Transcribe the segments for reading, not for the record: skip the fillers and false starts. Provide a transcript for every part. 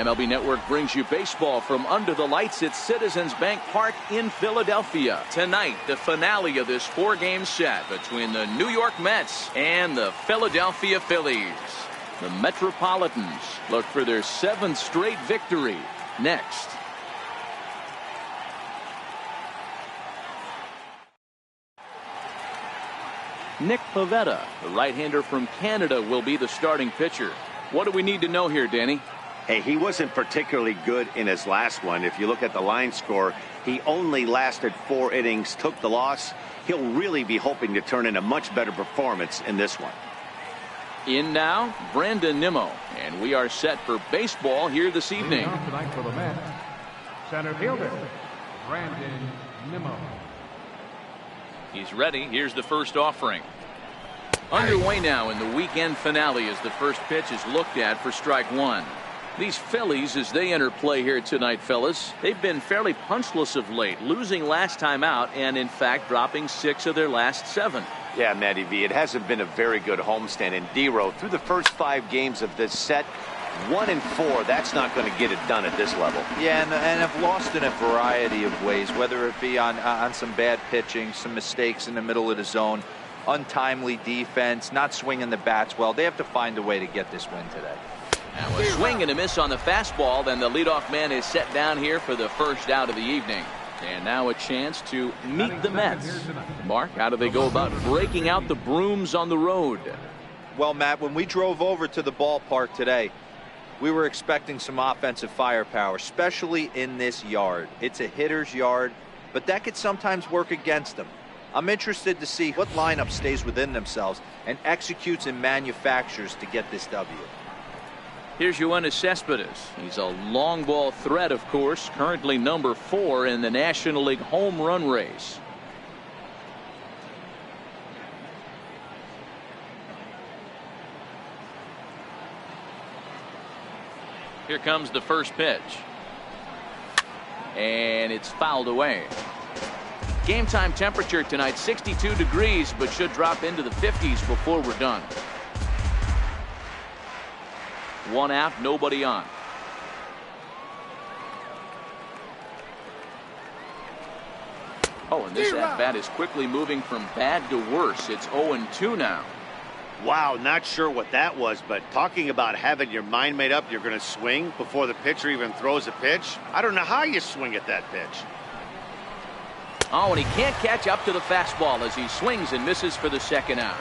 MLB Network brings you baseball from under the lights at Citizens Bank Park in Philadelphia. Tonight, the finale of this 4-game set between the New York Mets and the Philadelphia Phillies. The Metropolitans look for their 7th straight victory next. Nick Pivetta, the right-hander from Canada, will be the starting pitcher. What do we need to know here, Danny? Hey, he wasn't particularly good in his last one. If you look at the line score, he only lasted 4 innings, took the loss. He'll really be hoping to turn in a much better performance in this one. In now, Brandon Nimmo, and we are set for baseball here this evening. Tonight for the Mets, center fielder, Brandon Nimmo. He's ready. Here's the first offering. Underway now in the weekend finale as the first pitch is looked at for strike 1. These Phillies, as they enter play here tonight, fellas, they've been fairly punchless of late, losing last time out and, in fact, dropping 6 of their last 7. Yeah, Matty V, it hasn't been a very good homestand. And D-Row, through the first 5 games of this set, 1-4, that's not going to get it done at this level. Yeah, and have lost in a variety of ways, whether it be on some bad pitching, some mistakes in the middle of the zone, untimely defense, not swinging the bats well. They have to find a way to get this win today. Now a swing and a miss on the fastball. Then the leadoff man is set down here for the first out of the evening. And now a chance to meet the Mets. Mark, how do they go about breaking out the brooms on the road? Well, Matt, when we drove over to the ballpark today, we were expecting some offensive firepower, especially in this yard. It's a hitter's yard, but that could sometimes work against them. I'm interested to see what lineup stays within themselves and executes and manufactures to get this W. Here's Yoenis Cespedes. He's a long ball threat, of course, currently number 4 in the National League home run race. Here comes the first pitch. And it's fouled away. Game time temperature tonight, 62 degrees, but should drop into the 50s before we're done. 1 out, nobody on. Oh, and this at-bat is quickly moving from bad to worse. It's 0-2 now. Wow, not sure what that was, but talking about having your mind made up, you're going to swing before the pitcher even throws a pitch. I don't know how you swing at that pitch. Oh, and he can't catch up to the fastball as he swings and misses for the second out.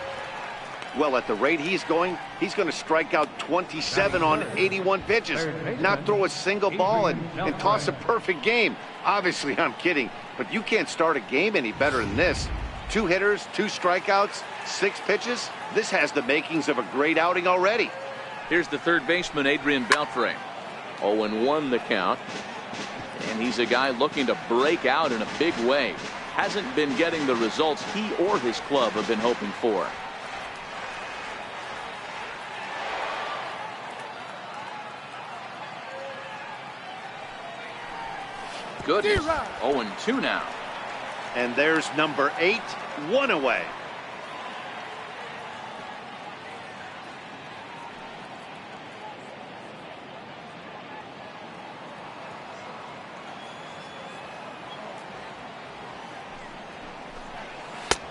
Well, at the rate he's going to strike out 27 on 81 pitches, not throw a single ball and toss a perfect game. Obviously, I'm kidding, but you can't start a game any better than this. 2 hitters, 2 strikeouts, 6 pitches. This has the makings of a great outing already. Here's the third baseman, Adrian Beltre. 0-1 the count. And he's a guy looking to break out in a big way. Hasn't been getting the results he or his club have been hoping for. Goodness. 0-2 now. And there's number 8, 1 away.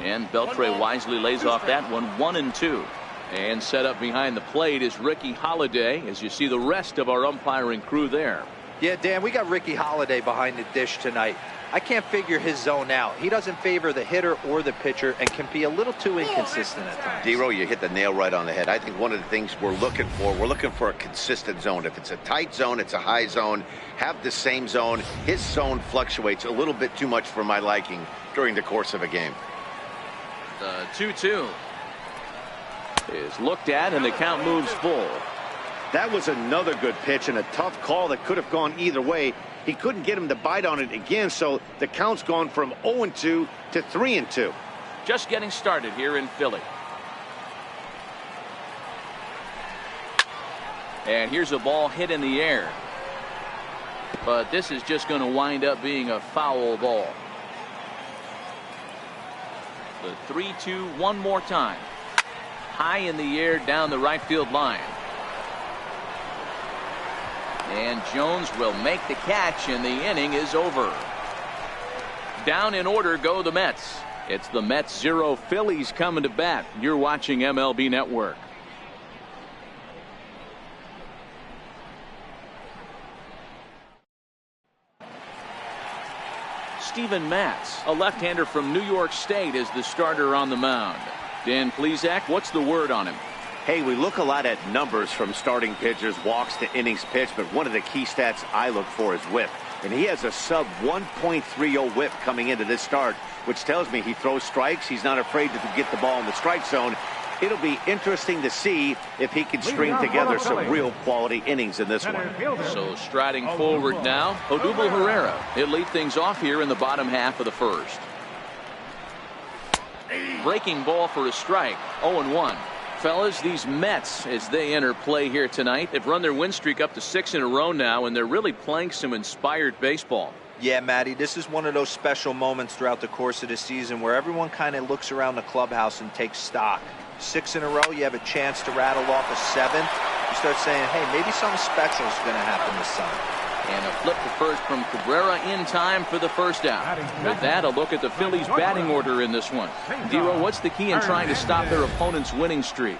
And Beltre wisely lays off that one, 1-2. And set up behind the plate is Ricky Holiday, as you see the rest of our umpiring crew there. Yeah, Dan, we got Ricky Holiday behind the dish tonight. I can't figure his zone out. He doesn't favor the hitter or the pitcher and can be a little too inconsistent at times. D-Row, you hit the nail right on the head. I think one of the things we're looking for a consistent zone. If it's a tight zone, it's a high zone. Have the same zone. His zone fluctuates a little bit too much for my liking during the course of a game. The 2-2 is looked at and the count moves full. That was another good pitch and a tough call that could have gone either way. He couldn't get him to bite on it again, so the count's gone from 0-2 to 3-2. Just getting started here in Philly. And here's a ball hit in the air. But this is just going to wind up being a foul ball. The 3-2 one more time. High in the air down the right field line. And Jones will make the catch, and the inning is over. Down in order go the Mets. It's the Mets 0, Phillies coming to bat. You're watching MLB Network. Steven Matz, a left-hander from New York State, is the starter on the mound. Dan Plesac, what's the word on him? Hey, we look a lot at numbers from starting pitchers, walks to innings pitched, but one of the key stats I look for is whip. And he has a sub 1.30 whip coming into this start, which tells me he throws strikes. He's not afraid to get the ball in the strike zone. It'll be interesting to see if he can string together some real quality innings in this one. So striding forward now, Odubel Herrera. He'll lead things off here in the bottom half of the first. Breaking ball for a strike. 0-1. Fellas, these Mets, as they enter play here tonight, they've run their win streak up to 6 in a row now, and they're really playing some inspired baseball. Yeah, Matty, this is one of those special moments throughout the course of the season where everyone kind of looks around the clubhouse and takes stock. 6 in a row, you have a chance to rattle off a 7th. You start saying, hey, maybe something special is going to happen this time. And a flip to first from Cabrera in time for the first out. With that, a look at the Phillies batting order in this one. Dero, what's the key in trying to stop their opponent's winning streak?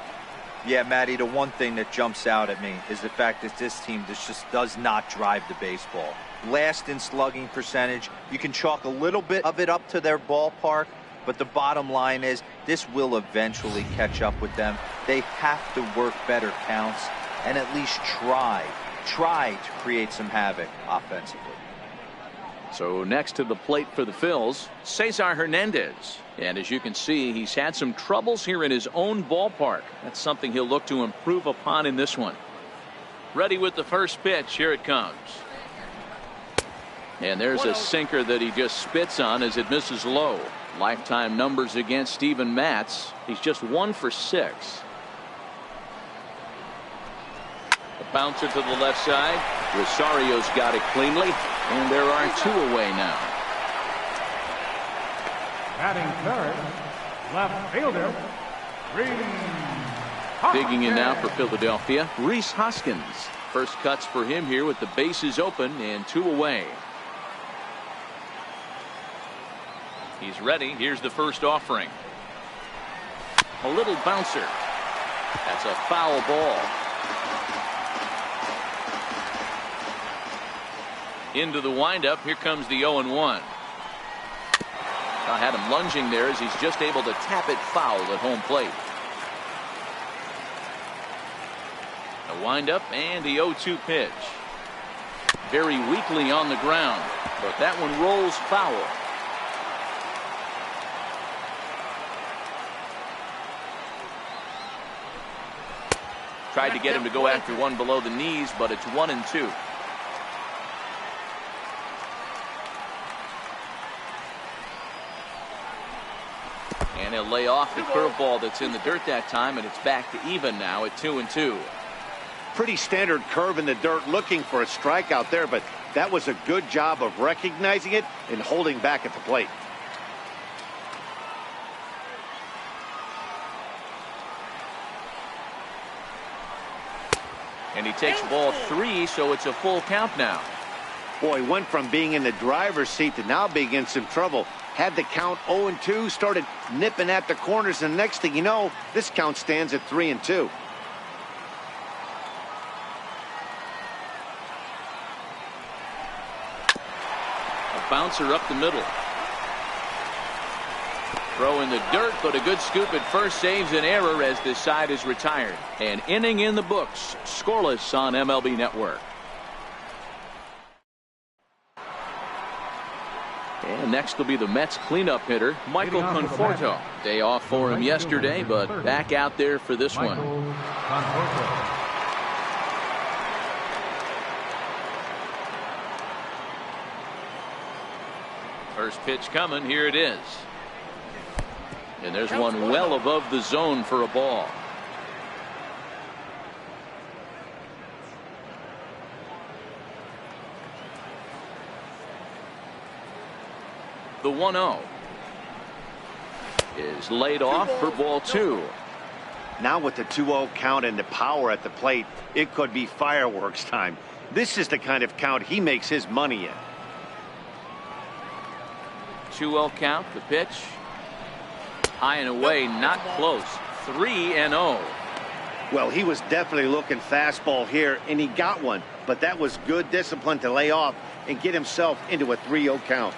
Yeah, Matty, the one thing that jumps out at me is the fact that this team just does not drive the baseball. Last in slugging percentage. You can chalk a little bit of it up to their ballpark, but the bottom line is this will eventually catch up with them. They have to work better counts and at least try to create some havoc offensively. So next to the plate for the Phils, Cesar Hernandez. And as you can see, he's had some troubles here in his own ballpark. That's something he'll look to improve upon in this one. Ready with the first pitch. Here it comes. And there's a sinker that he just spits on as it misses low. Lifetime numbers against Steven Matz. He's just 1 for 6. A bouncer to the left side. Rosario's got it cleanly, and there are 2 away now. Batting third, left fielder, Rhys. Digging in now for Philadelphia, Rhys Hoskins. First cuts for him here with the bases open and 2 away. He's ready. Here's the first offering. A little bouncer. That's a foul ball. Into the windup. Here comes the 0-1. I had him lunging there as he's just able to tap it foul at home plate. A windup and the 0-2 pitch. Very weakly on the ground, but that one rolls foul. Tried to get him to go after one below the knees, but it's 1-2. And he'll lay off the curveball that's in the dirt that time, and it's back to even now at 2-2. Pretty standard curve in the dirt, looking for a strikeout there, but that was a good job of recognizing it and holding back at the plate. And he takes ball 3, so it's a full count now. Boy, went from being in the driver's seat to now being in some trouble. Had the count 0-2, started nipping at the corners, and next thing you know, this count stands at 3-2. A bouncer up the middle. Throw in the dirt, but a good scoop at first saves an error as this side is retired. An inning in the books, scoreless on MLB Network. And next will be the Mets cleanup hitter, Michael Conforto. Day off for him yesterday, but back out there for this one. First pitch coming. Here it is. And there's one well above the zone for a ball. The 1-0 is laid off for ball 2. Now with the 2-0 count and the power at the plate, it could be fireworks time. This is the kind of count he makes his money in. 2-0 count. The pitch. High and away, not close. 3-0. Well, he was definitely looking fastball here, and he got one. But that was good discipline to lay off and get himself into a 3-0 count.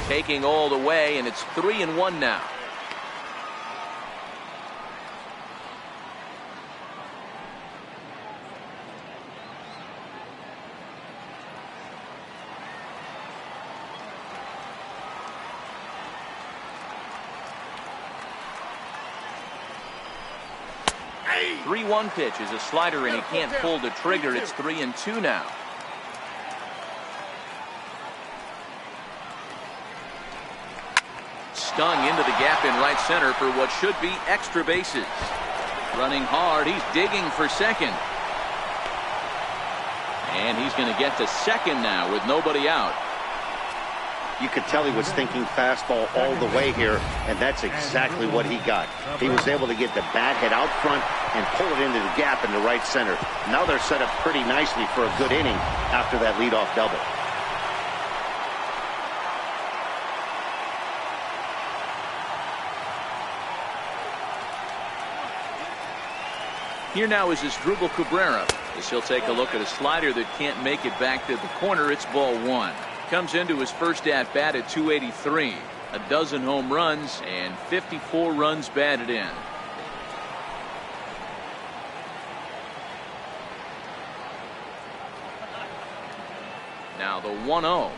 Taking all the way, and it's 3-1 now. The 3-1 pitch is a slider, and he can't pull the trigger. It's 3-2 now. Stung into the gap in right center for what should be extra bases. Running hard, he's digging for second. And he's going to get to second now with nobody out. You could tell he was thinking fastball all the way here, and that's exactly what he got. He was able to get the bat head out front and pull it into the gap in the right center. Now they're set up pretty nicely for a good inning after that leadoff double. Here now is Asdrubal Cabrera, as he'll take a look at a slider that can't make it back to the corner. It's ball one. Comes into his first at bat at 283. A dozen home runs and 54 runs batted in. Now the 1-0.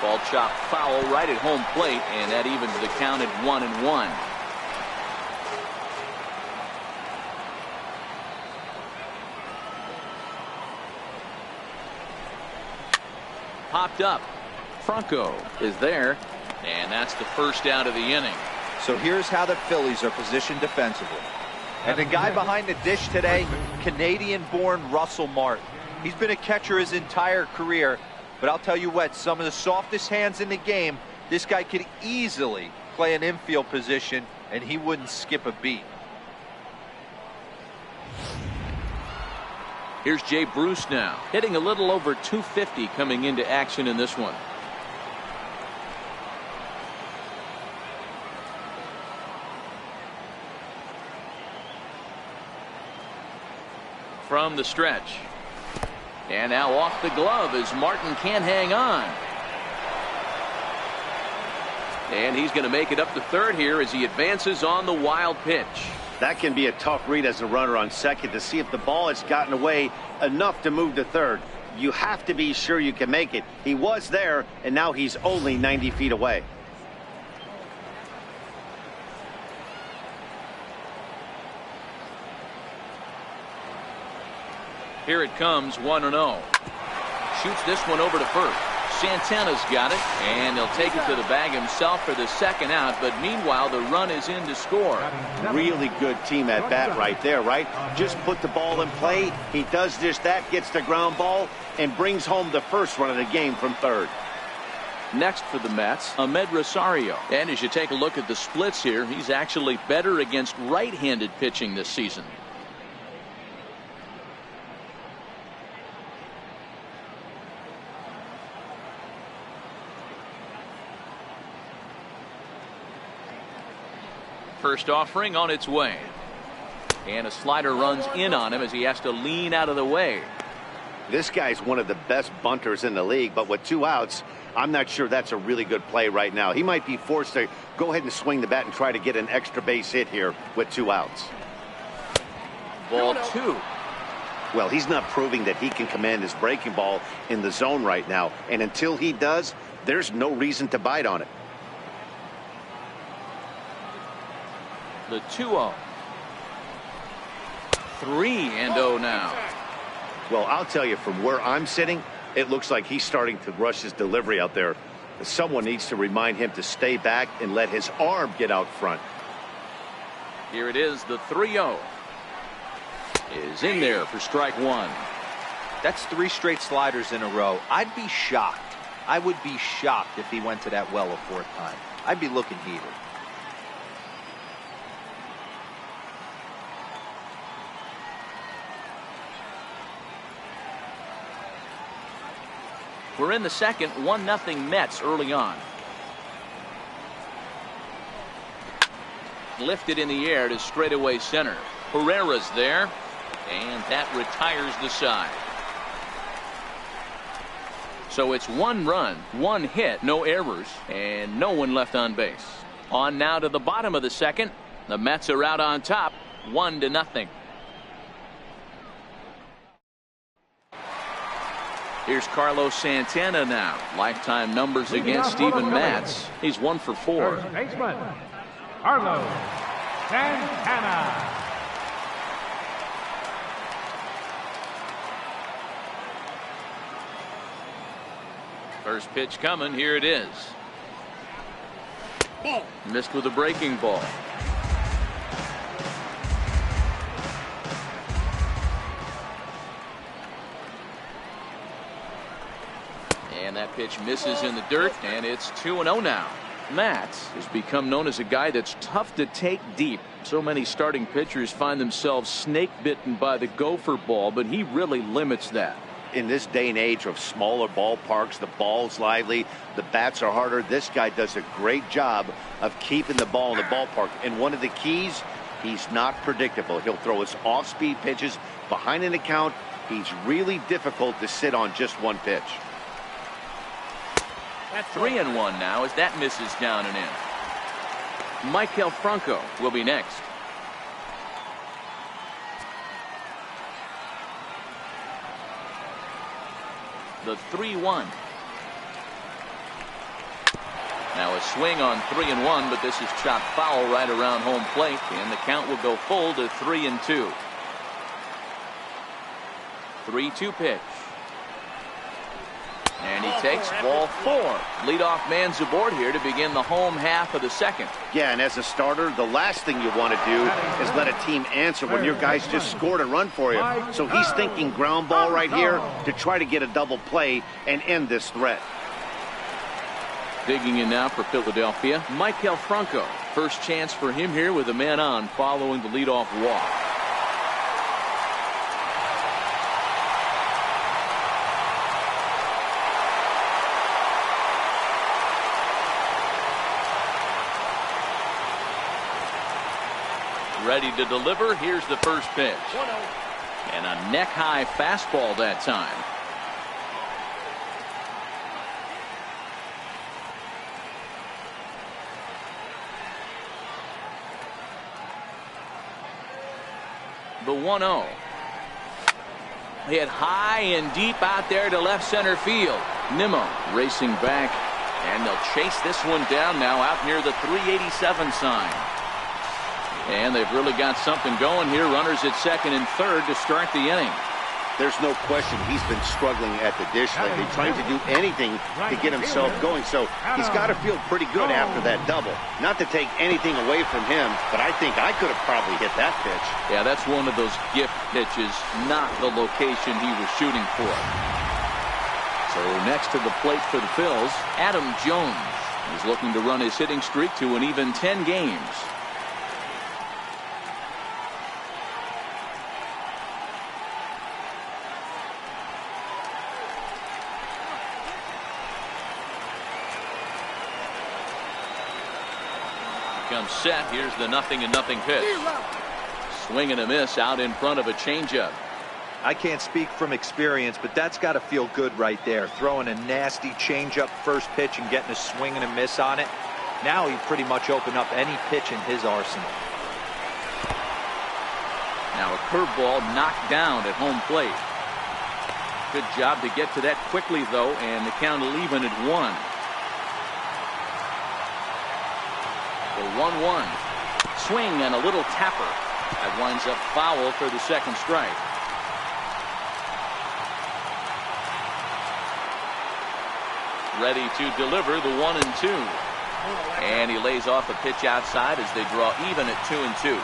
Ball chopped foul right at home plate, and that evens the count at 1-1. Popped up. Franco is there, and that's the first out of the inning. So here's how the Phillies are positioned defensively. And the guy behind the dish today, Canadian-born Russell Martin. He's been a catcher his entire career, but I'll tell you what, some of the softest hands in the game, this guy could easily play an infield position, and he wouldn't skip a beat. Here's Jay Bruce now, hitting a little over 250 coming into action in this one. From the stretch. And now off the glove as Martin can't hang on. And he's going to make it up to third here as he advances on the wild pitch. That can be a tough read as a runner on second to see if the ball has gotten away enough to move to third. You have to be sure you can make it. He was there, and now he's only 90 feet away. Here it comes, 1-0. Shoots this one over to first. Santana's got it, and he'll take it to the bag himself for the second out, but meanwhile the run is in to score. Really good team at bat right there, right? Just put the ball in play. He does just that, gets the ground ball, and brings home the first run of the game from third. Next for the Mets, Ahmed Rosario. And as you take a look at the splits here, he's actually better against right-handed pitching this season. First offering on its way. And a slider runs in on him as he has to lean out of the way. This guy's one of the best bunters in the league, but with two outs, I'm not sure that's a really good play right now. He might be forced to go ahead and swing the bat and try to get an extra base hit here with two outs. Ball two. Well, he's not proving that he can command his breaking ball in the zone right now, and until he does, there's no reason to bite on it. The 2-0. 3-0 now. Well, I'll tell you, from where I'm sitting, it looks like he's starting to rush his delivery out there. Someone needs to remind him to stay back and let his arm get out front. Here it is, the 3-0. Is in there for strike one. That's 3 straight sliders in a row. I'd be shocked. I would be shocked if he went to that well a fourth time. I'd be looking heated. We're in the second, 1-0 Mets early on. Lifted in the air to straightaway center. Herrera's there, and that retires the side. So it's 1 run, 1 hit, no errors, and no one left on base. On now to the bottom of the second. The Mets are out on top, 1-0. Here's Carlos Santana now. Lifetime numbers against Steven Matz. He's 1 for 4. First baseman, Carlos Santana. First pitch coming. Here it is. Missed with a breaking ball. And that pitch misses in the dirt, and it's 2-0 now. Matz has become known as a guy that's tough to take deep. So many starting pitchers find themselves snake bitten by the gopher ball, but he really limits that. In this day and age of smaller ballparks, the ball's lively, the bats are harder. This guy does a great job of keeping the ball in the ballpark. And one of the keys, he's not predictable. He'll throw his off-speed pitches behind an account. He's really difficult to sit on just one pitch. 3-1 now as that misses down and in. Michael Franco will be next. The 3-1. Now a swing on 3-1, but this is chopped foul right around home plate, and the count will go full to 3-2. 3-2 pitch. And he takes ball 4. Leadoff man's aboard here to begin the home half of the second. Yeah, and as a starter, the last thing you want to do is let a team answer when your guys just scored a run for you. So he's thinking ground ball right here to try to get a double play and end this threat. Digging in now for Philadelphia, Michael Franco. First chance for him here with a man on following the leadoff walk. Ready to deliver. Here's the first pitch. And a neck-high fastball that time. The 1-0. Hit high and deep out there to left center field. Nimmo racing back, and they'll chase this one down now out near the 387 sign. And they've really got something going here. Runners at second and third to start the inning. There's no question he's been struggling at the dish lately, trying to do anything to get himself going. So he's got to feel pretty good after that double. Not to take anything away from him, but I think I could have probably hit that pitch. Yeah, that's one of those gift pitches, not the location he was shooting for. So next to the plate for the Phils, Adam Jones is looking to run his hitting streak to an even 10 games. Comes set. Here's the 0-0 pitch. Swing and a miss out in front of a changeup. I can't speak from experience, but that's got to feel good right there. Throwing a nasty changeup first pitch and getting a swing and a miss on it. Now he pretty much opened up any pitch in his arsenal. Now a curveball knocked down at home plate. Good job to get to that quickly, though, and the count will even at 1. The 1-1. Swing and a little tapper. That winds up foul for the second strike. Ready to deliver the 1-2. And he lays off a pitch outside as they draw even at 2-2.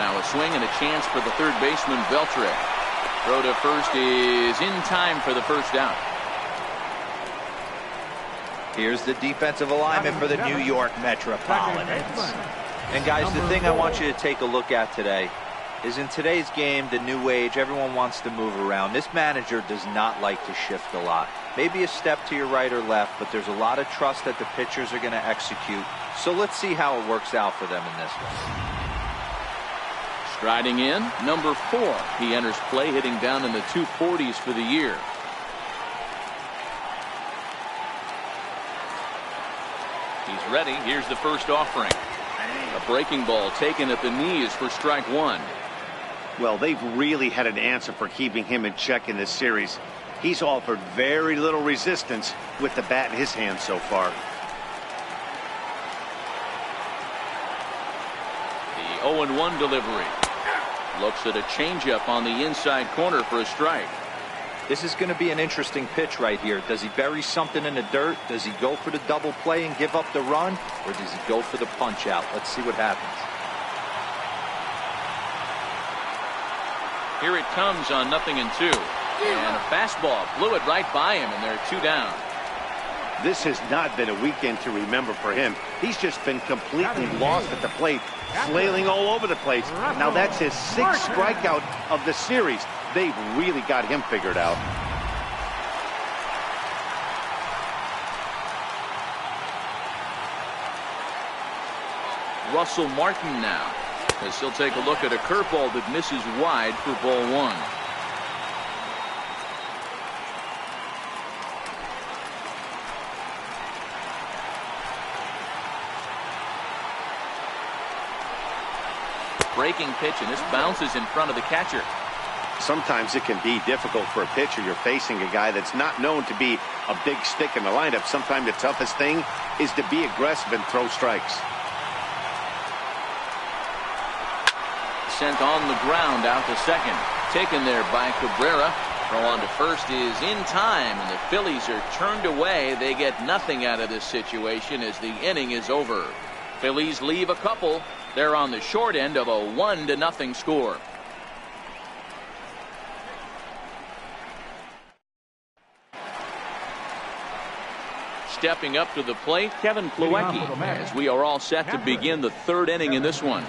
Now a swing and a chance for the third baseman, Beltre. Throw to first is in time for the first out. Here's the defensive alignment for the New York Metropolitans. And guys, the thing I want you to take a look at today, is in today's game, the new age, everyone wants to move around. This manager does not like to shift a lot. Maybe a step to your right or left, but there's a lot of trust that the pitchers are going to execute. So let's see how it works out for them in this one. Striding in, number 4. He enters play hitting down in the 240s for the year. He's ready. Here's the first offering. A breaking ball taken at the knees for strike 1. Well, they've really had an answer for keeping him in check in this series. He's offered very little resistance with the bat in his hand so far. The 0-1 delivery. Looks at a changeup on the inside corner for a strike. This is going to be an interesting pitch right here. Does he bury something in the dirt? Does he go for the double play and give up the run? Or does he go for the punch out? Let's see what happens. Here it comes on 0-2. And a fastball blew it right by him, and they're 2 down. This has not been a weekend to remember for him. He's just been completely lost at the plate, flailing all over the place. Now that's his 6th strikeout of the series. They've really got him figured out. Russell Martin now, as he'll take a look at a curveball that misses wide for ball 1. Breaking pitch, and this bounces in front of the catcher. Sometimes it can be difficult for a pitcher. You're facing a guy that's not known to be a big stick in the lineup. Sometimes the toughest thing is to be aggressive and throw strikes. Sent on the ground out to second. Taken there by Cabrera. Throw on to first is in time, and the Phillies are turned away. They get nothing out of this situation as the inning is over. Phillies leave a couple. They're on the short end of a 1-0 score. Stepping up to the plate, Kevin Plawecki, as we are all set to begin the 3rd inning in this one.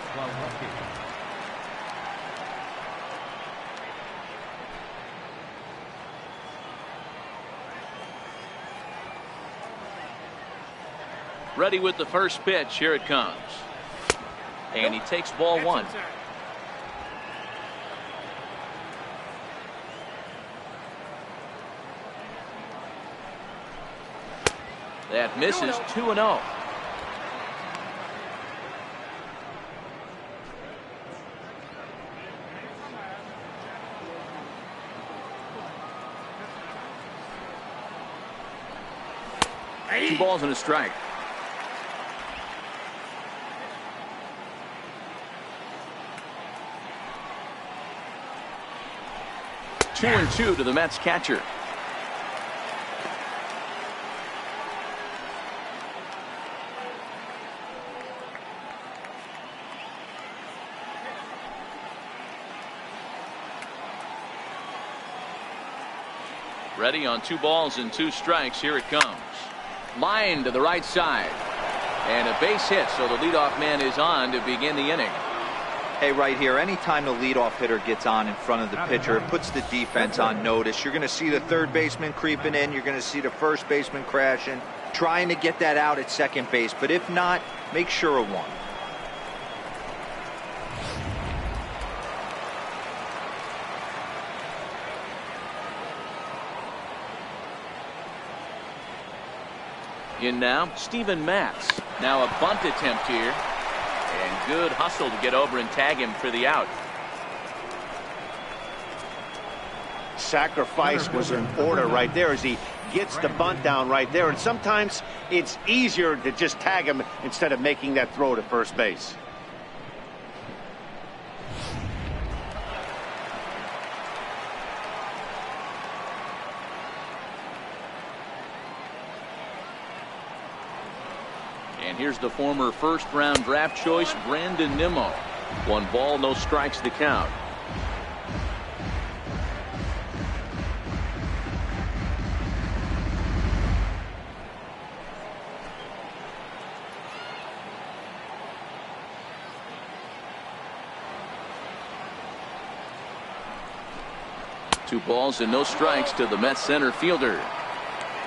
Ready with the first pitch. Here it comes. And he takes ball 1. That misses. 2-0. Two balls and a strike. Two and 2 to the Mets catcher. Ready on 2 balls and 2 strikes. Here it comes. Line to the right side. And a base hit, so the leadoff man is on to begin the inning. Hey, right here, anytime the leadoff hitter gets on in front of the pitcher, it puts the defense on notice. You're going to see the third baseman creeping in. You're going to see the first baseman crashing, trying to get that out at second base. But if not, make sure of one. In now, Steven Matz. Now a bunt attempt here. And good hustle to get over and tag him for the out. Sacrifice was in order right there as he gets the bunt down right there. And sometimes it's easier to just tag him instead of making that throw to first base. And here's the former first-round draft choice, Brandon Nimmo. 1 ball, no strikes the count. 2 balls and no strikes to the Mets center fielder.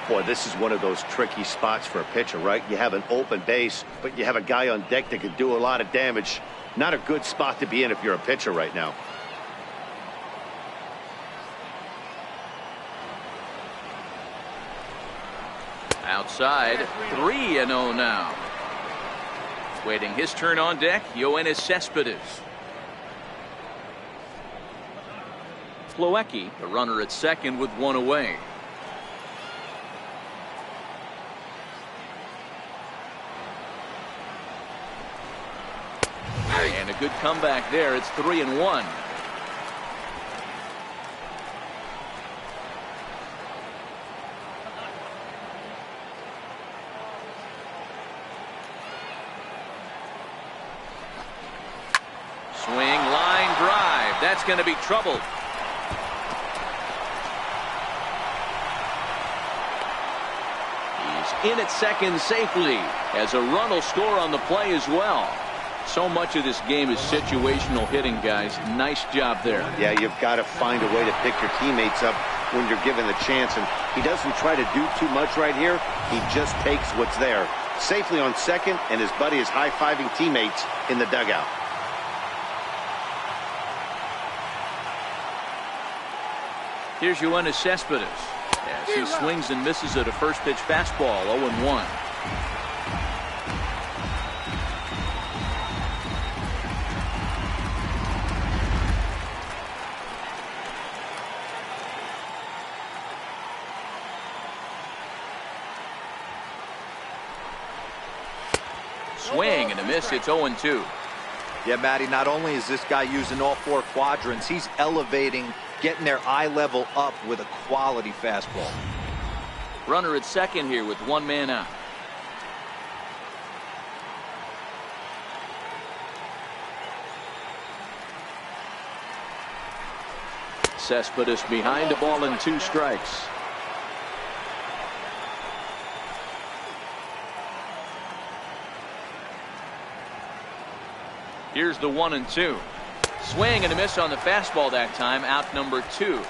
Boy, this is one of those tricky spots for a pitcher, right? You have an open base, but you have a guy on deck that can do a lot of damage. Not a good spot to be in if you're a pitcher right now. Outside, 3-0 now. Waiting his turn on deck, Yoenis Cespedes. Plawecki, the runner at second with 1 away. And a good comeback there. It's 3-1. Swing, line drive. That's going to be trouble. He's in at second safely, as a run will score on the play as well. So much of this game is situational hitting, guys. Nice job there. Yeah, you've got to find a way to pick your teammates up when you're given the chance, and he doesn't try to do too much right here. He just takes what's there. Safely on second, and his buddy is high-fiving teammates in the dugout. Here's Yoenis Cespedes as he swings and misses at a first pitch fastball. 0-1. Swing and a miss. It's 0-2. Yeah, Matty, not only is this guy using all 4 quadrants, he's elevating, getting their eye level up with a quality fastball. Runner at second here with 1 man out. Cespedes behind, a ball and 2 strikes. Here's the 1-2. Swing and a miss on the fastball that time. Out number 2.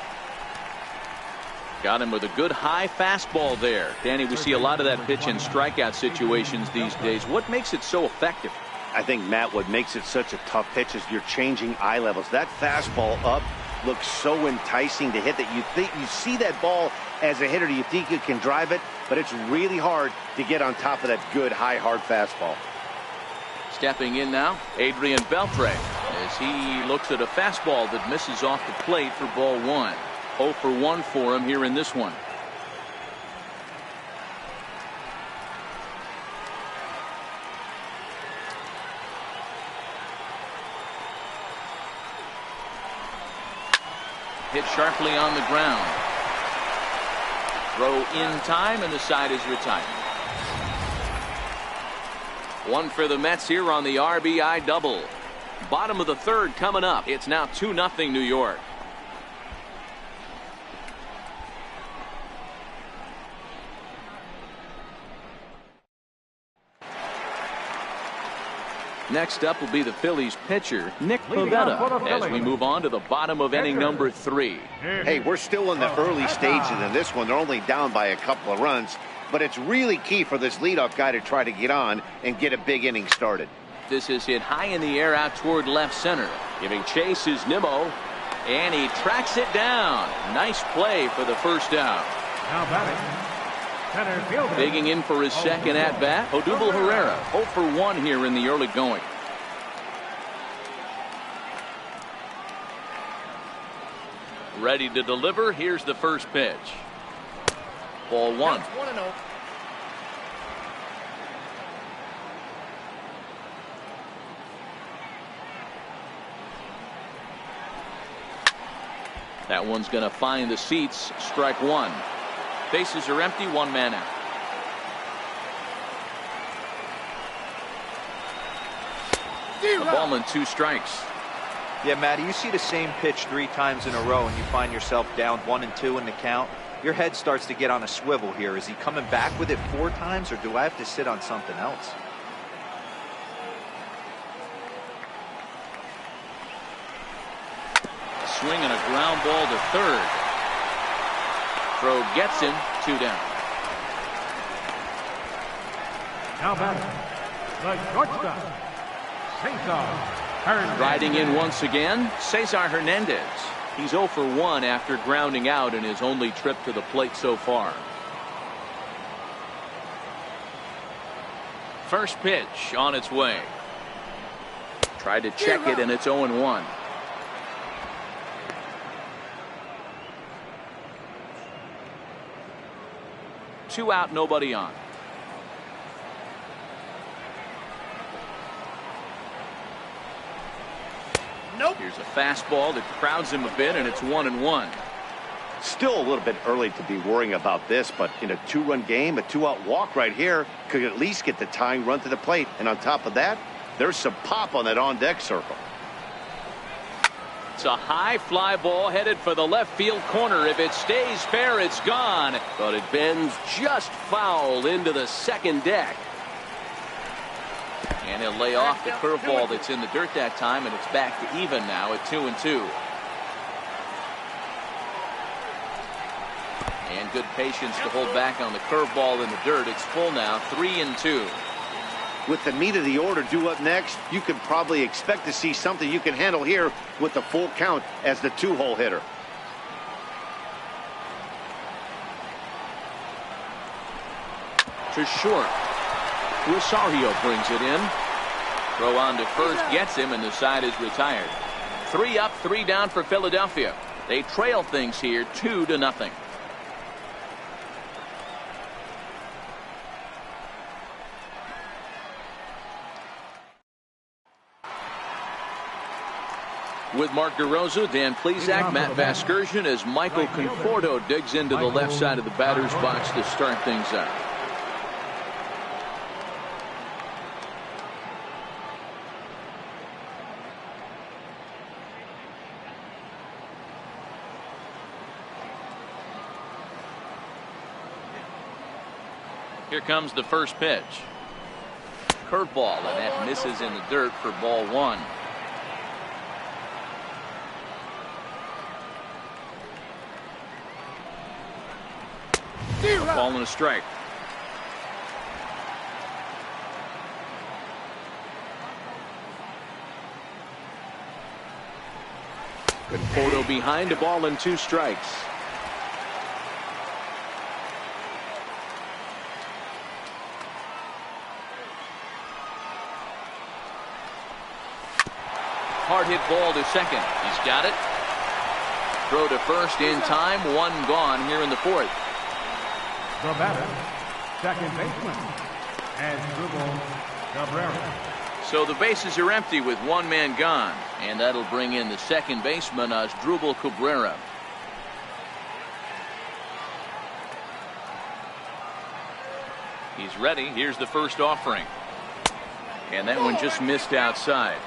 Got him with a good high fastball there. Danny, we see a lot of that pitch in strikeout situations these days. What makes it so effective? I think, Matt, what makes it such a tough pitch is you're changing eye levels. That fastball up looks so enticing to hit that you see that ball as a hitter, you think you can drive it, but it's really hard to get on top of that good high hard fastball. Stepping in now, Adrian Beltre, as he looks at a fastball that misses off the plate for ball 1. 0 for 1 for him here in this one. Hit sharply on the ground. Throw in time, and the side is retired. 1 for the Mets here on the RBI double. Bottom of the 3rd coming up. It's now 2-0 New York. Next up will be the Phillies pitcher, Nick Pivetta, as we move on to the bottom of inning number 3. Hey, we're still in the early stages of this one. They're only down by a couple of runs, but it's really key for this leadoff guy to try to get on and get a big inning started. This is hit high in the air out toward left center. Giving chase is Nimmo, and he tracks it down. Nice play for the first out. Now batting, center fielder. Digging in for his second at bat, Odubel Herrera. 0 for 1 here in the early going. Ready to deliver. Here's the first pitch. Ball 1. That one's going to find the seats. Strike 1. Bases are empty. 1 man out. A ball and 2 strikes. Yeah, Matty, you see the same pitch 3 times in a row and you find yourself down 1 and 2 in the count. Your head starts to get on a swivel here. Is he coming back with it 4 times, or do I have to sit on something else? swing and a ground ball to third. Throw gets him, 2 down. Now batting, the shortstop, Cesar Hernandez. Riding in once again, Cesar Hernandez. He's 0 for 1 after grounding out in his only trip to the plate so far. First pitch on its way. Tried to check it, and it's 0-1. Two out, nobody on. Nope. Here's a fastball that crowds him a bit, and it's 1-1. Still a little bit early to be worrying about this, but in a 2-run game, a 2-out walk right here could at least get the tying run to the plate. And on top of that, there's some pop on that on-deck circle. It's a high fly ball headed for the left field corner. If it stays fair, it's gone. But it bends just foul into the second deck. And he'll lay off the curveball that's in the dirt that time, and it's back to even now at 2-2. And good patience to hold back on the curveball in the dirt. It's full now, 3-2. With the meat of the order due up next, you can probably expect to see something you can handle here with the full count as the 2-hole hitter. To short. Rosario brings it in. Throw on to first gets him, and the side is retired. 3 up, 3 down for Philadelphia. They trail things here 2-0. With Mark DeRosa, Dan Plesac, Matt Vasgersian, as Michael Conforto digs into the left side of the batter's box to start things out. Here comes the first pitch. Curveball, and that misses in the dirt for ball 1. Ball and a strike. Conforto behind, a ball and 2 strikes. Hard hit ball to second. He's got it. Throw to first in time. 1 gone here in the 4th. The batter, second baseman, Asdrubal Cabrera. So the bases are empty with 1 man gone, and that'll bring in the second baseman, Asdrubal Cabrera. He's ready. Here's the first offering, and that one just missed outside.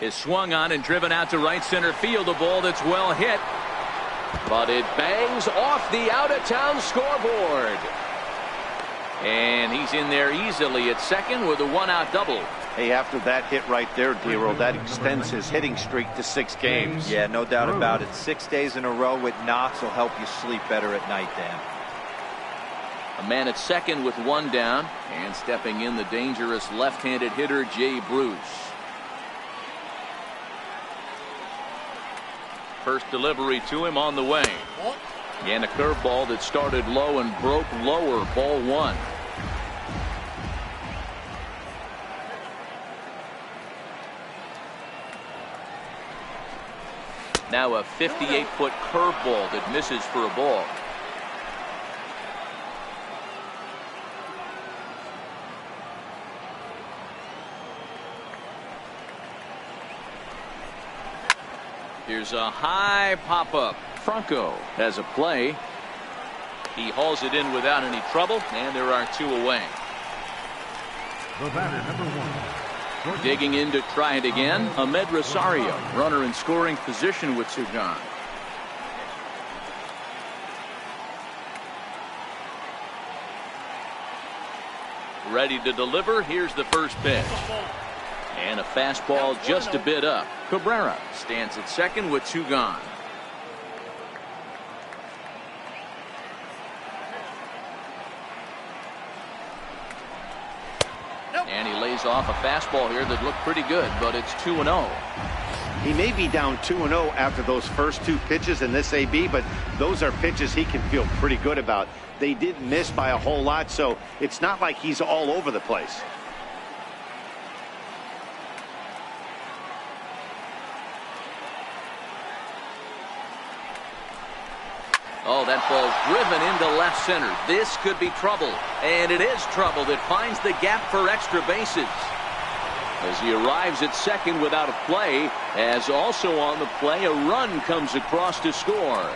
Is swung on and driven out to right center field. A ball that's well hit, but it bangs off the out-of-town scoreboard. And he's in there easily at second with a 1-out double. Hey, after that hit right there, Dero, that extends his hitting streak to 6 games. Yeah, no doubt about it. 6 days in a row with knocks will help you sleep better at night, Dan. A man at second with 1 down, and stepping in the dangerous left-handed hitter Jay Bruce. First delivery to him on the way. And a curveball that started low and broke lower, ball 1. Now a 58-foot curveball that misses for a ball. Here's a high pop-up. Franco has a play. He hauls it in without any trouble, and there are 2 away. The batter, number 1. Digging in to try it again, Ahmed Rosario, runner in scoring position with 2 gone. Ready to deliver. Here's the first pitch. And a fastball just a bit up. Cabrera stands at second with 2 gone. And he lays off a fastball here that looked pretty good, but it's 2-0. He may be down 2-0 after those first 2 pitches in this AB, but those are pitches he can feel pretty good about. They did miss by a whole lot, so it's not like he's all over the place. Oh, that ball's driven into left center. This could be trouble. And it is trouble that finds the gap for extra bases. As he arrives at second without a play, as also on the play, a run comes across to score.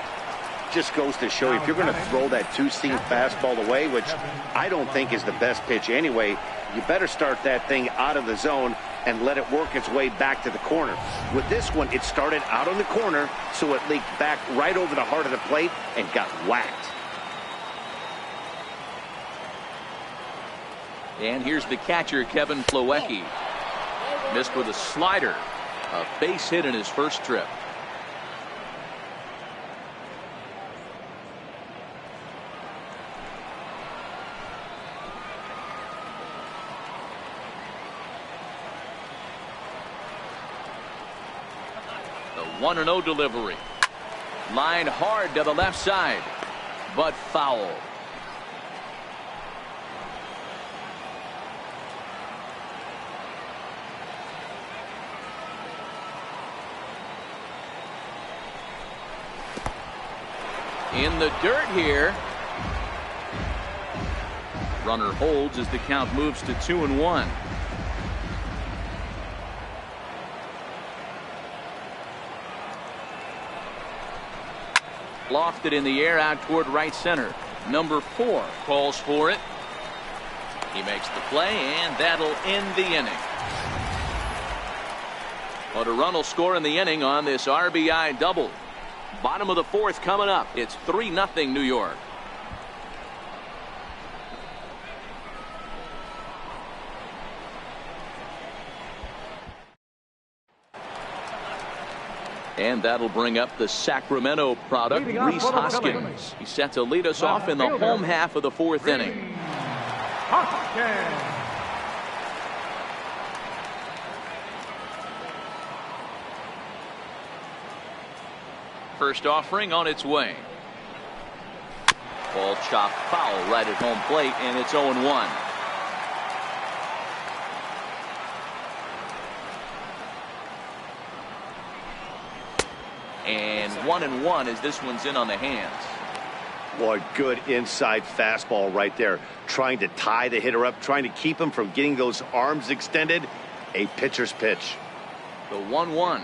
Just goes to show you, if you're going to throw that 2-seam fastball away, which I don't think is the best pitch anyway, you better start that thing out of the zone and let it work its way back to the corner. With this one, it started out on the corner, so it leaked back right over the heart of the plate and got whacked. And here's the catcher, Kevin Plawecki. Missed with a slider. A base hit in his first trip. The 1-0 delivery. Line hard to the left side, but foul. In the dirt here. Runner holds as the count moves to 2-1. Lofted in the air out toward right center. Number 4 calls for it. He makes the play, and that'll end the inning. But a run will score in the inning on this RBI double. Bottom of the 4th coming up. It's 3-0 New York. And that'll bring up the Sacramento product, Rhys Hoskins. He's set to lead us off in the home half of the 4th inning. First offering on its way. Ball chopped foul right at home plate, and it's 0-1. And 1-1 as this one's in on the hands. Boy, good inside fastball right there. Trying to tie the hitter up, trying to keep him from getting those arms extended. A pitcher's pitch. The 1-1.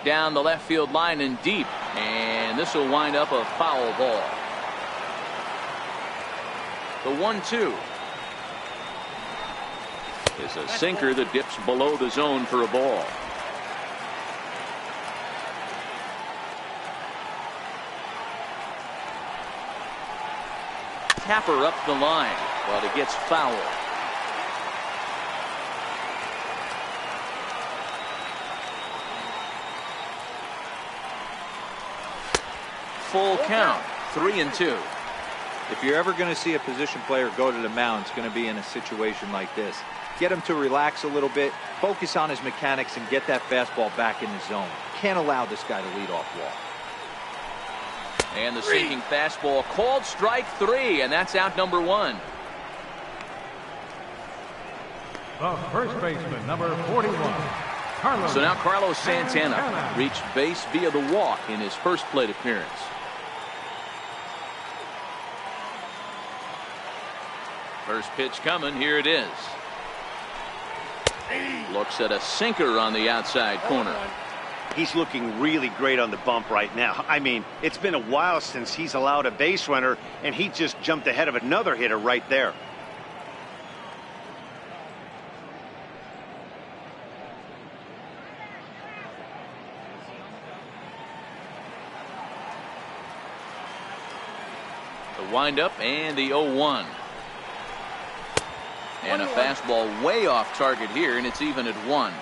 Down the left field line and deep. And this will wind up a foul ball. The 1-2 is a sinker that dips below the zone for a ball. Tapper up the line, but it gets foul. Full count, 3-2. If you're ever going to see a position player go to the mound, it's going to be in a situation like this. Get him to relax a little bit, focus on his mechanics, and get that fastball back in the zone. Can't allow this guy to lead off walk. And the sinking fastball called strike 3, and that's out number 1. The first baseman, number 41. So now Carlos Santana reached base via the walk in his first plate appearance. First pitch coming. Here it is. Looks at a sinker on the outside corner. He's looking really great on the bump right now. I mean, it's been a while since he's allowed a base runner, and he just jumped ahead of another hitter right there. The windup and the 0-1. And a fastball way off target here, and it's even at 1.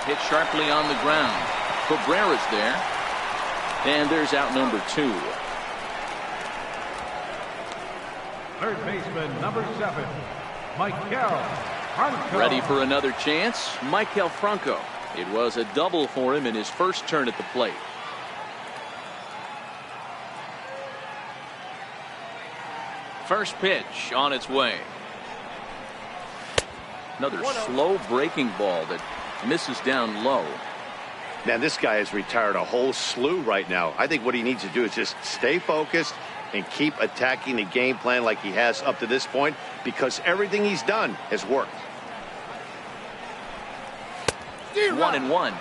Hit sharply on the ground. Cabrera's there. And there's out number 2. Third baseman, number 7, Michael Franco. Ready for another chance, Michael Franco. It was a double for him in his first turn at the plate. First pitch on its way. Another slow breaking ball that misses down low. Man, this guy has retired a whole slew right now. I think what he needs to do is just stay focused and keep attacking the game plan like he has up to this point, because everything he's done has worked. 1-1. Got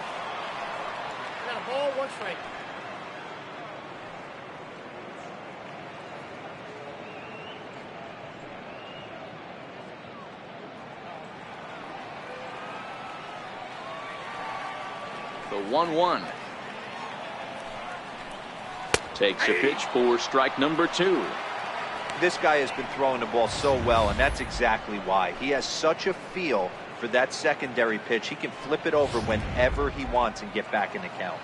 a ball, 1 strike. The 1-1. Takes a pitch for strike number 2. This guy has been throwing the ball so well, and that's exactly why. He has such a feel for that secondary pitch. He can flip it over whenever he wants and get back in the count.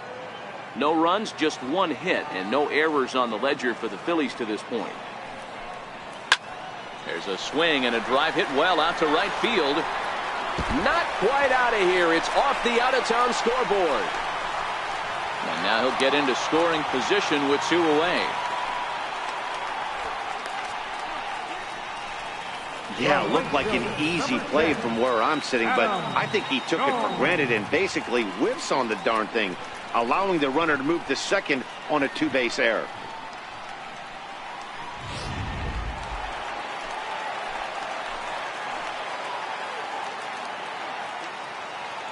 No runs, just 1 hit, and no errors on the ledger for the Phillies to this point. There's a swing and a drive hit well out to right field. Not quite out of here. It's off the out-of-town scoreboard. And now he'll get into scoring position with 2 away. Yeah, looked like an easy play from where I'm sitting, but I think he took it for granted and basically whiffs on the darn thing, allowing the runner to move to second on a 2-base error.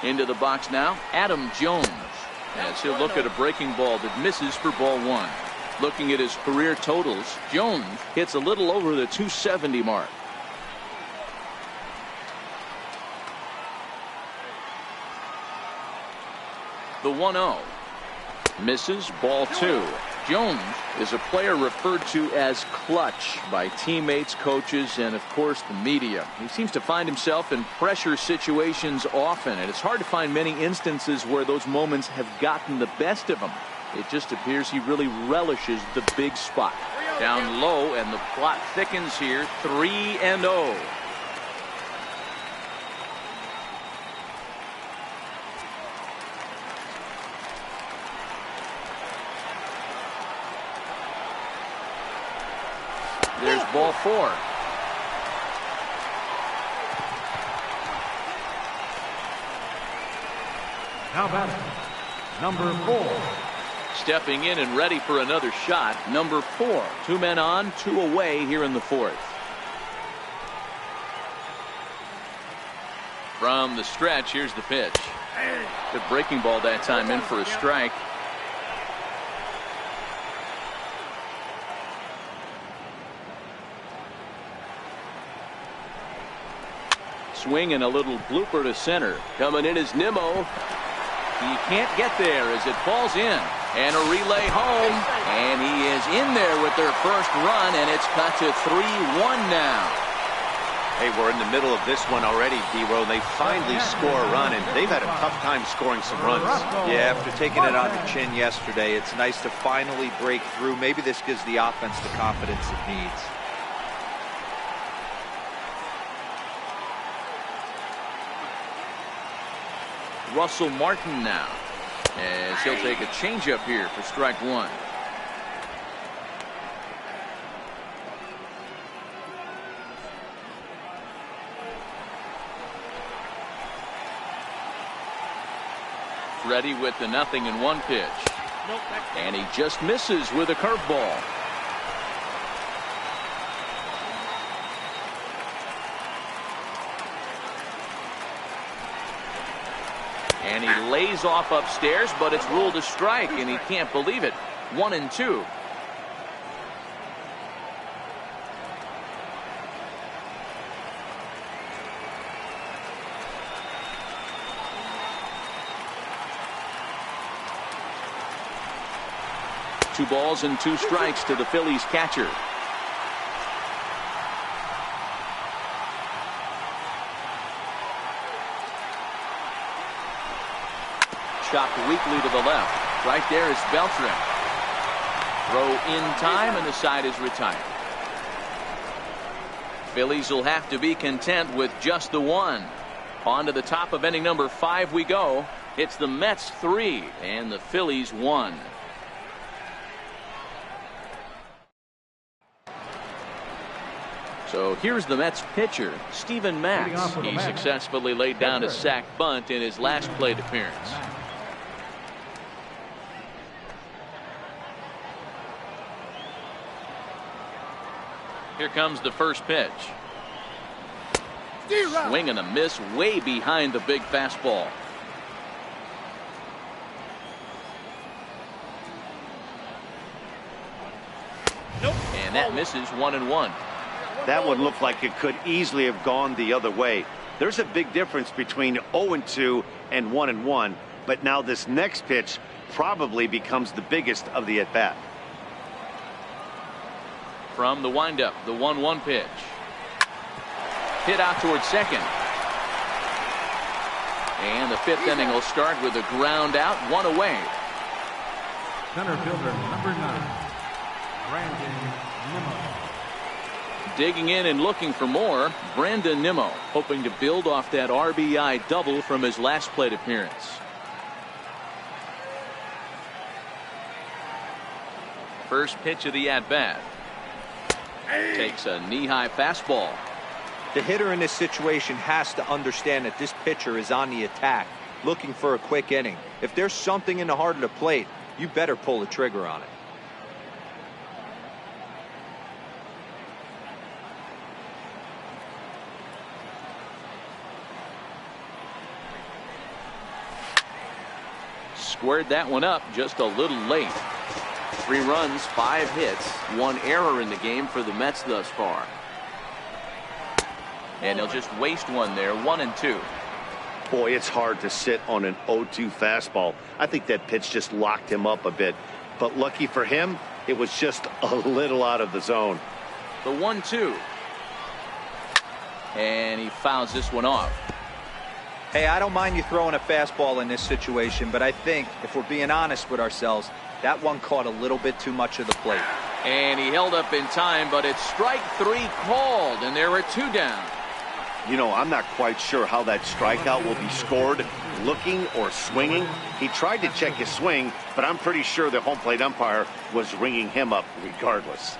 Into the box now, Adam Jones, as he'll look at a breaking ball that misses for ball 1. Looking at his career totals, Jones hits a little over the 270 mark. The 1-0. Misses, ball 2. Jones is a player referred to as clutch by teammates, coaches, and of course the media. He seems to find himself in pressure situations often, and it's hard to find many instances where those moments have gotten the best of him. It just appears he really relishes the big spot. Down low, and the plot thickens here. 3-0. There's ball 4. Now batting, number 4. Stepping in and ready for another shot, number 4. 2 men on, 2 away here in the 4th. From the stretch, here's the pitch. Good breaking ball that time, in for a strike. Swing and a little blooper to center. Coming in is Nimmo. He can't get there as it falls in. And a relay home. And he is in there with their first run, and it's cut to 3-1 now. Hey, we're in the middle of this one already, D-Row. They finally score a run, and they've had a tough time scoring some runs. Yeah, after taking it on the chin yesterday, it's nice to finally break through. Maybe this gives the offense the confidence it needs. Russell Martin now, as he'll take a changeup here for strike 1. Ready with the 0-1 pitch. And he just misses with a curveball. And he lays off upstairs, but it's ruled a strike, and he can't believe it. 1-2. 2 balls and 2 strikes to the Phillies catcher. Chopped weakly to the left. Right there is Beltran. Throw in time, and the side is retired. Phillies will have to be content with just the 1. On to the top of inning number 5 we go. It's the Mets 3 and the Phillies 1. So here's the Mets pitcher, Steven Matz. He successfully laid down a sac bunt in his last plate appearance. Here comes the first pitch. Swing and a miss way behind the big fastball. And that misses 1-1. That one looked like it could easily have gone the other way. There's a big difference between 0-2 and 1-1, but now this next pitch probably becomes the biggest of the at-bat. From the windup, the 1-1 pitch. Hit out towards second. And the 5th inning will start with a ground out, 1 away. Center fielder number 9, Brandon Nimmo. Digging in and looking for more, Brandon Nimmo, hoping to build off that RBI double from his last plate appearance. First pitch of the at-bat. Takes a knee-high fastball. The hitter in this situation has to understand that this pitcher is on the attack, looking for a quick inning. If there's something in the heart of the plate, you better pull the trigger on it. Squared that one up just a little late. 3 runs, 5 hits, 1 error in the game for the Mets thus far. And they'll just waste one there, 1-2. Boy, it's hard to sit on an 0-2 fastball. I think that pitch just locked him up a bit. But lucky for him, it was just a little out of the zone. The 1-2. And he fouls this one off. Hey, I don't mind you throwing a fastball in this situation, but I think if we're being honest with ourselves, that one caught a little bit too much of the plate. And he held up in time, but it's strike 3 called, and there are 2 down. You know, I'm not quite sure how that strikeout will be scored, looking or swinging. He tried to check his swing, but I'm pretty sure the home plate umpire was ringing him up regardless.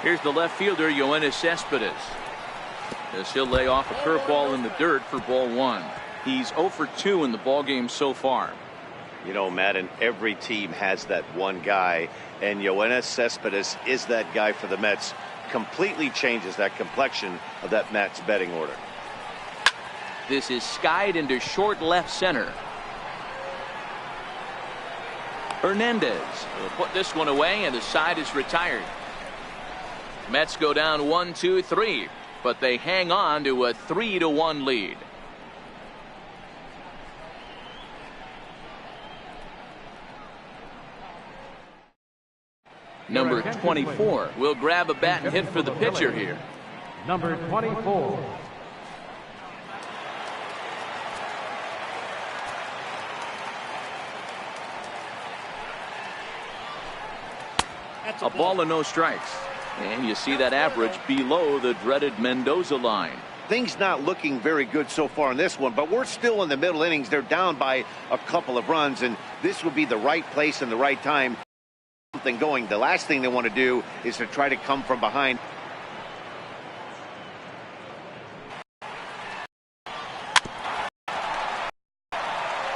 Here's the left fielder, Yoenis Cespedes. As he'll lay off a curveball in the dirt for ball 1. He's 0 for 2 in the ballgame so far. You know, Madden, every team has that one guy, and Yoenis Cespedes is that guy for the Mets. Completely changes that complexion of that Mets betting order. This is skied into short left center. Hernandez will put this one away, and the side is retired. Mets go down 1-2-3, but they hang on to a 3-1 lead. Number 24 will grab a bat and hit for the pitcher here. Number 24. A ball and no strikes. And you see that average below the dreaded Mendoza line. Things not looking very good so far in this one, but we're still in the middle innings. They're down by a couple of runs, and this would be the right place and the right time. Something going. The last thing they want to do is to try to come from behind.